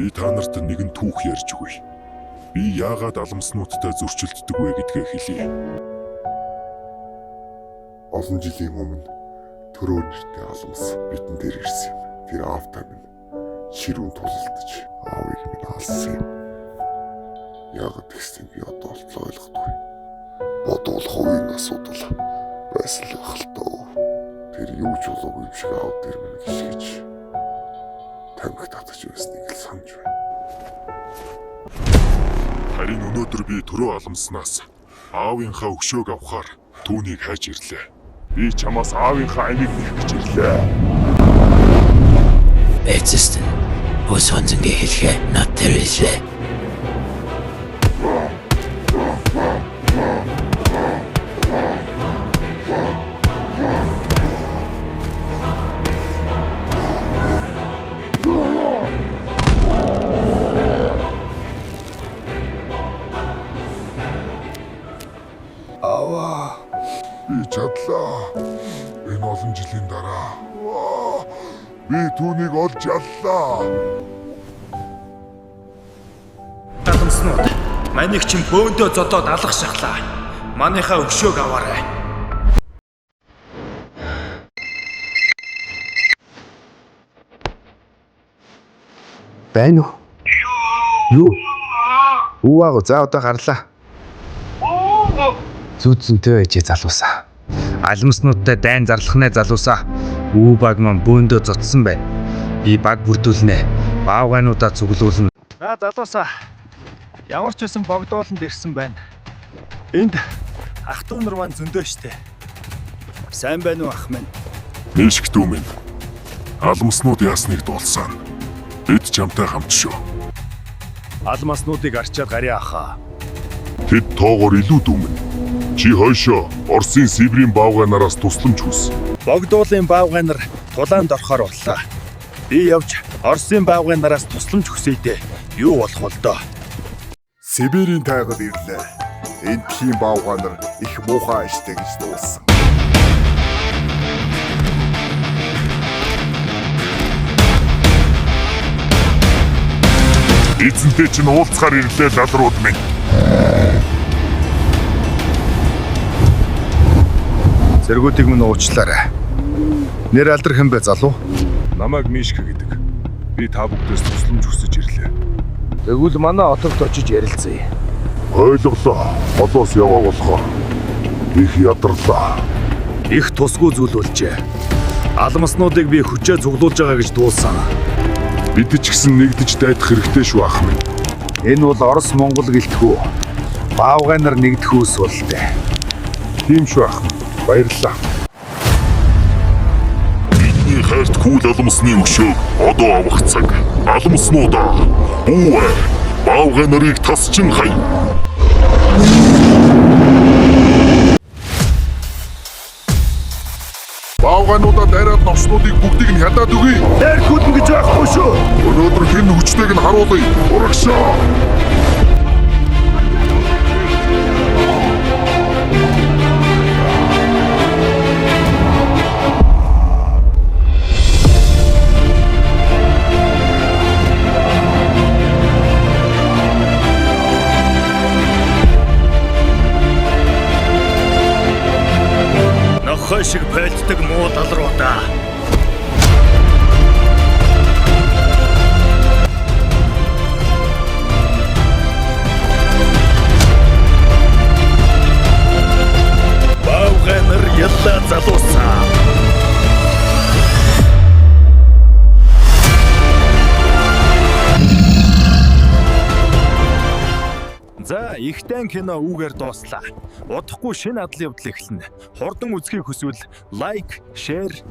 Би та нарт нэгэн түүх ярьж өгье. Би яагаад аламснуудтай зөрчилддөг вэ гэдгээ хэлье. Олон жилийн өмнө төрөө нэртэй аламс бидэн дээр ирсэн юм. Тэр аавтай минь ширүүн тулалдаж аавыг минь алсан юм. Яагаад гэвэл би одоо олтлоо ойлгохгүй. Бодвол хувийн асуудал байсан л байх л доо. Тэр юу ч болоогүй юм шиг аав дээр минь гიშгэж тамхи татаж байсныг л санаж байна. Харин өнөөдөр би төрөө аламснаас аавынхаа өшөөг авахаар түүнийг хайж ирлээ. Би чамаас аавынхаа амийг нэх гэж ирлээ. Эцэстэн ус онцонгийн хэлхээ над тэр ирлээ. Би чадлаа. Энэ олон жилийн дараа. Би түүнийг олж аллаа. Аламснууд манийг чин бөөндөө зодоод алах шахлаа. Манийхаа өшөөг аваарай. Байна уу? Юу? Уугаа за одоо гарлаа. Зүудсэнтэй байжээ залуусаа. Аламснуудтай дайн зарлахнаа залуусаа. Үү баг маань бөөндөө зодсон байна. Би баг бүрдүүлнэ. Баавгануудаа цуглуулна. За залуусаа. Ямар ч байсан богдууланд ирсэн байна. Энд ах トゥ нар маань зөндөө штэ. Сайн байна уу ах минь? Нэшгтүү минь. Аламснууд яасныг дуулсан. Бид чамтай хамт шүү. Алмаснуудыг арчаад гарья ахаа. Тэд тоогоор илүү дүүмэн. Чи хойшоо Оросын Сибирийн баавганараас тусламж хүс. Богдуулын баавганар тулаанд орохоор боллоо. Би явж Оросын баавганараас тусламж хүсэйдээ. Юу болох бол доо? Сибирийн тайгад ирлээ. Энд тийм баавганар их муухай штэ гэж дуулсан. Эзэнтэй чинь уулзахаар ирлээ ладрууд минь. Зэргүүдийг минь уучлаарай. Нэр алдар хэн бэ залуу? Намайг Мишка гэдэг. Би та бүгдээс тусламж хүсэж ирлээ. Тэгвэл манай отогт очиж ярилцъя. Ойлголоо. Одоос яваа болохоо. Их ядарлаа. Их тусгүй зүйл болжээ. Алмаснуудыг би хүчээ цуглуулж байгаа гэж дуулсан. Бид ч гэсэн нэгдэж дайдах хэрэгтэй шүү ах минь. Энэ бол Орос Монгол гэлтгүү. Баавганар нэгдэх үс болтой. Тийм шүү ах минь. Баярлалаа. Бидний хайрт кул аламсны өшөөг одоо авах цаг. Аламснуудаа. Үе. Баавганарыг тасчин хай. Баавгануудаа дайраад новчнуудыг бүгдийг нь хядаад өгье. Дээр хүлэн гэж байхгүй шүү. Өнөөдөр хэн хүчтэйг нь харуулъя. Урагшаа. Нохой шиг байлддаг муу далруудаа. Баавганар ялла залуусаа. За, ихтэн кино үүгээр дууслаа. Удахгүй шинэ адал явдал эхэлнэ. Хурдан үзхийг хүсвэл лайк, шеэр,